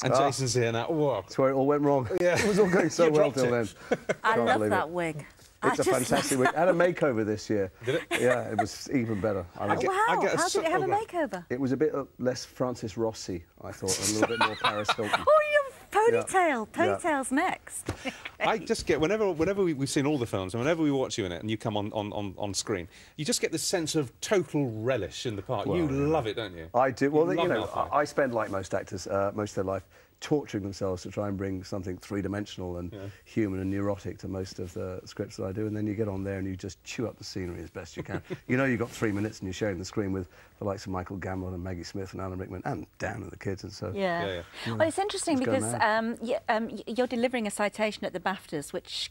And Jason's here now. Whoa. That's where it all went wrong. Yeah. It was all going so well till then. I love that wig. It's a fantastic wig. I had a makeover this year. Did it? Yeah, it was even better. Wow, how did it have a makeover? It was a bit less Francis Rossi, I thought, and a little bit more Paris Hilton. Oh, your ponytail. Yeah. Ponytail's next. I just get, whenever we've seen all the films, and whenever we watch you in it and you come on screen, you just get this sense of total relish in the part. Well, you love it, don't you? I do. Well, you know, I spend, like most actors, most of their life torturing themselves to try and bring something three-dimensional and human and neurotic to most of the scripts that I do, and then you get on there and you just chew up the scenery as best you can. You know you've got 3 minutes and you're sharing the screen with the likes of Michael Gambon and Maggie Smith and Alan Rickman and Dan and the kids, and so... Yeah. Well, it's interesting because you're delivering a citation at the BAFTAs, which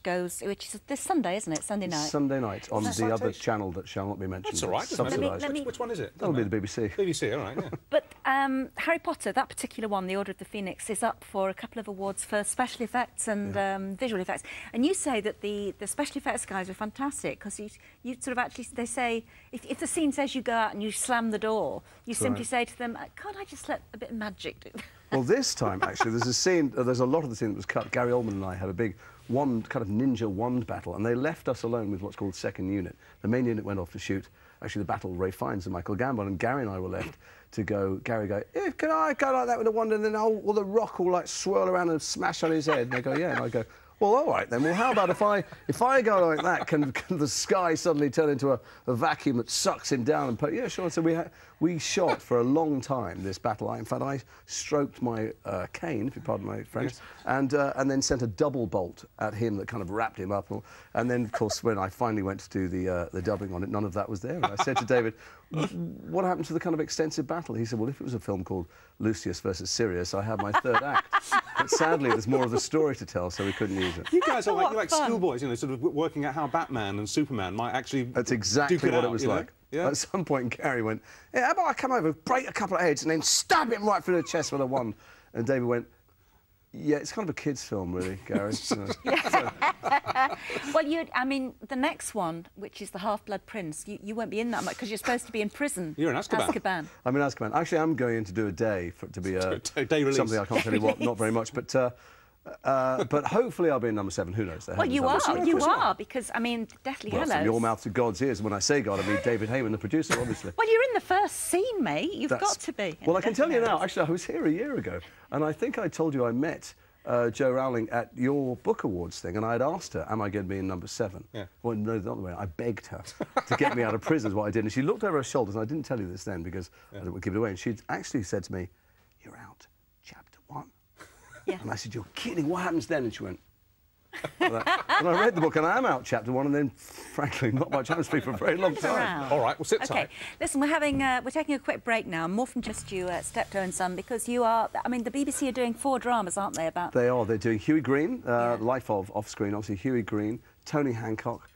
is this Sunday, isn't it? Sunday night. Sunday night, on the other channel that shall not be mentioned. That's all right. Subsidised. Which one is it? That'll be the BBC. BBC, all right, yeah. But Harry Potter, that particular one, The Order of the Phoenix, is up for a couple of awards for special effects and visual effects. And you say that the special effects guys are fantastic because you sort of actually, they say, if the scene says you go out and you slam the door, you simply say to them, can't I just let a bit of magic do? Well, this time, actually, there's a scene, there's a lot of the scene that was cut. Gary Oldman and I had a big kind of ninja wand battle, and they left us alone with what's called second unit. The main unit went off to shoot, actually, the battle, Ray Fiennes and Michael Gambon, and Gary and I were left to go, Gary go, can I go like that with a wand, and then the rock will, like, swirl around and smash on his head? And they go, yeah, and I go, well, all right, then. Well, how about if I go like that, can the sky suddenly turn into a vacuum that sucks him down and put... Yeah, sure. So we shot for a long time this battle. In fact, I stroked my cane, if you pardon my French, and then sent a double bolt at him that kind of wrapped him up. And then, of course, when I finally went to do the dubbing on it, none of that was there. And I said to David, what happened to the kind of extensive battle? He said, well, if it was a film called Lucius versus Sirius, I have my third act. But sadly, there's more of the story to tell, so we couldn't use it. You guys are like schoolboys, you know, sort of working out how Batman and Superman might actually... That's exactly what it was like. Yeah. At some point, Gary went, yeah, how about I come over, break a couple of heads, and then stab him right through the chest with a wand? And David went, yeah, it's kind of a kid's film, really, Gary. Well, I mean, the next one, which is The Half-Blood Prince, you won't be in that much because you're supposed to be in prison. You're in Azkaban. I'm in Azkaban. Actually, I'm going in to do a day to be day release. Something I can't tell you what, not very much, but hopefully I'll be in number 7. Who knows? Well, you are, because, I mean, Deathly Hallows... From your mouth to God's ears. When I say God, I mean David Heyman, the producer, obviously. Well, you're in the first scene, mate. You've got to be. Well, I can tell you now, actually, I was here a year ago, and I think I told you I met Jo Rowling at your book awards thing, and I had asked her, am I going to be in number 7? Yeah. Well, no, not the way. I begged her to get me out of prison, is what I did. And she looked over her shoulders, and I didn't tell you this then because I didn't want to give it away, and she actually said to me, you're out, chapter 1. Yeah. And I said, you're kidding, what happens then? And she went, and I read the book, and I am out chapter 1, and then, frankly, not much happens to me for a very long time. All right, we'll sit tight. OK, listen, we're taking a quick break now, more from just you, Steptoe and Son, because you are... I mean, the BBC are doing 4 dramas, aren't they, about... They are. They're doing Huey Green, Life of Off-Screen, obviously, Huey Green, Tony Hancock,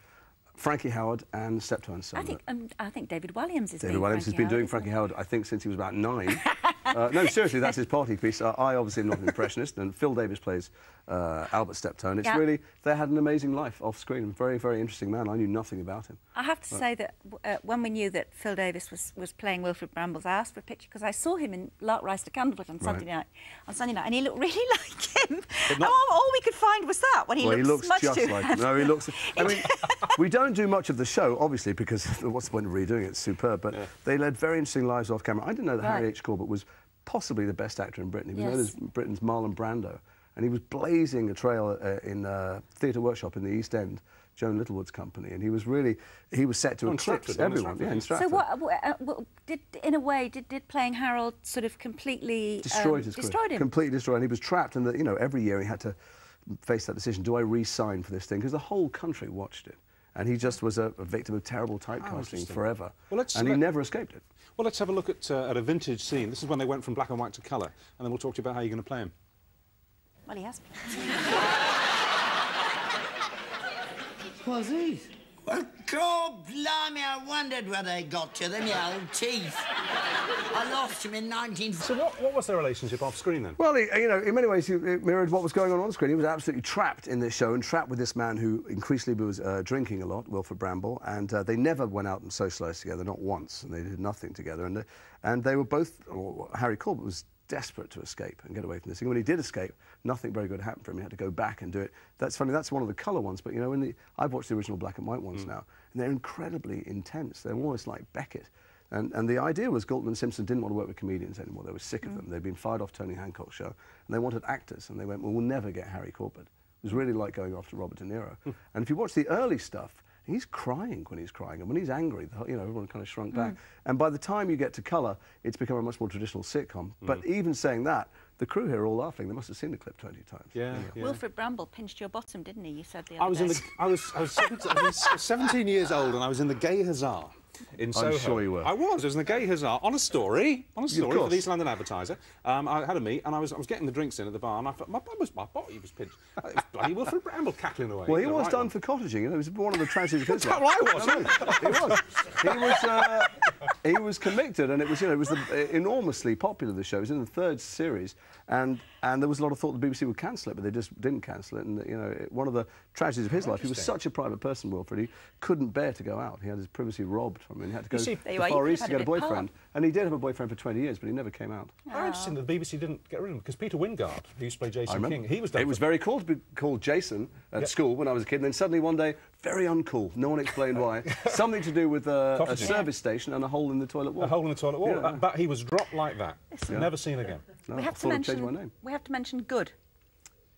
Frankie Howard and Steptoe and Son. I think David Williams is David Williams has been doing Frankie Howard, I think, since he was about 9. No, seriously, that's his party piece. I obviously am not an impressionist, and Phil Davis plays Albert Steptoe, and it's really... They had an amazing life off-screen. Very, very interesting man. I knew nothing about him. I have to say that when we knew that Phil Davis was playing Wilfrid Brambles, I asked for a picture because I saw him in Lark Rise to Candlewood on Sunday night, and he looked really like him. All we could find was that, when he looks just like him. No, he looks... I mean, we don't do much of the show, obviously, because what's the point of redoing it? It's superb, but they led very interesting lives off camera. I didn't know that Harry H. Corbett was possibly the best actor in Britain. He was known as Britain's Marlon Brando, and he was blazing a trail in Theatre Workshop in the East End, Joan Littlewood's company, and he was set to eclipse everyone. Yeah, in Stratford. So did playing Harold sort of completely destroyed him? Completely destroyed, and he was trapped, and you know, every year he had to face that decision: do I re-sign for this thing? Because the whole country watched it. And he just was a victim of terrible typecasting forever. Well, and he never escaped it. Well, let's have a look at a vintage scene. This is when they went from black and white to colour, and then we'll talk to you about how you're going to play him. Well, he has been. What's these? Well, God blimey, I wondered where they got to them, your old teeth. I lost them in 19... So what was their relationship off-screen, then? Well, you know, in many ways, it mirrored what was going on screen. He was absolutely trapped in this show and trapped with this man who increasingly was drinking a lot, Wilfrid Bramble, and they never went out and socialised together, not once, and they did nothing together. And they were both... Harry Corbett was desperate to escape and get away from this thing. When he did escape, nothing very good happened for him. He had to go back and do it. That's funny, that's one of the colour ones, but you know, I've watched the original black and white ones now, and they're incredibly intense. They're almost like Beckett. And the idea was Galton and Simpson didn't want to work with comedians anymore. They were sick of them. They'd been fired off Tony Hancock's show, and they wanted actors, and they went, well, we'll never get Harry Corbett. It was really like going after Robert De Niro. And if you watch the early stuff, he's crying when he's crying, and when he's angry, you know, everyone kind of shrunk back. And by the time you get to colour, it's become a much more traditional sitcom. But even saying that, the crew here are all laughing. They must have seen the clip 20 times. Yeah. Wilfred Bramble pinched your bottom, didn't he? You said the other day. I was 17 years old, and I was in the Gay Hussar in Soho. I'm sure you were. I was in the Gay Hussar on a story for the East London Advertiser. I had a meet, and I was getting the drinks in at the bar, and I thought my body was pinched. It was bloody Wilfred Bramble cackling away. Well, he was done for cottaging. You know, it was one of the tragedies of his life. I was. He was convicted, and it was, you know, it was enormously popular. The show it was in the 3rd series, and there was a lot of thought the BBC would cancel it, but they just didn't cancel it. And you know, one of the tragedies of his life. He was such a private person, Wilfred. He couldn't bear to go out. He had his privacy robbed from him. He had to go to the Far East to get a boyfriend, and he did have a boyfriend for 20 years, but he never came out. Very interesting that the BBC didn't get rid of him, because Peter Wingard, who used to play Jason King, he was done. It was very cool to be called Jason at school when I was a kid, and then suddenly one day, very uncool. No one explained why. Something to do with a service station and a hole in the toilet wall. A hole in the toilet wall. Yeah. But he was dropped like that. Never seen again. No, we have to mention Good.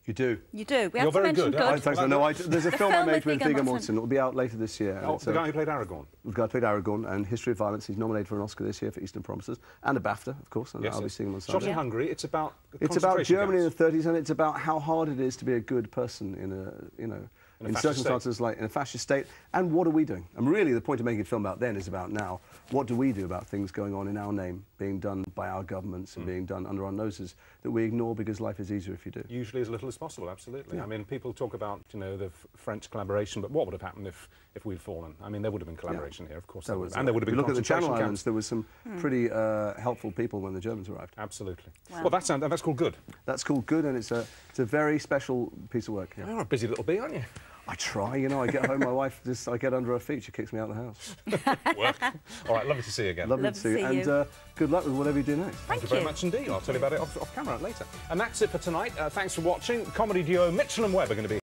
You do. You do. We You're have to very mention good. Good. Thanks. No, there's a film I made with Viggo Mortensen. It will be out later this year. Oh, the guy who played Aragorn. The guy who played Aragorn and History of Violence. He's nominated for an Oscar this year for Eastern Promises and a BAFTA, of course. And I'll be seeing him on Sunday. Shot in Hungary. It's about Germany in the 30s, and it's about how hard it is to be a good person in circumstances like in a fascist state. And what are we doing? And really, the point of making a film about then is about now. What do we do about things going on in our name, being done by our governments and being done under our noses that we ignore because life is easier if you do? Usually as little as possible, absolutely. Yeah. I mean, people talk about, you know, the French collaboration, but what would have happened if we'd fallen? I mean, there would have been collaboration here, of course. There would. And there would have been. If you look at the Channel Islands, there was some pretty helpful people when the Germans arrived. Absolutely. Wow. Well, that's called Good. That's called Good, and it's a very special piece of work. Yeah. You're a busy little bee, aren't you? I try, you know, I get home, my wife, I get under her feet, she kicks me out of the house. Work. All right, lovely to see you again. Lovely to see you. And good luck with whatever you do next. Thank you very much indeed. I'll tell you about it off camera later. And that's it for tonight. Thanks for watching. Comedy duo Mitchell and Webb are going to be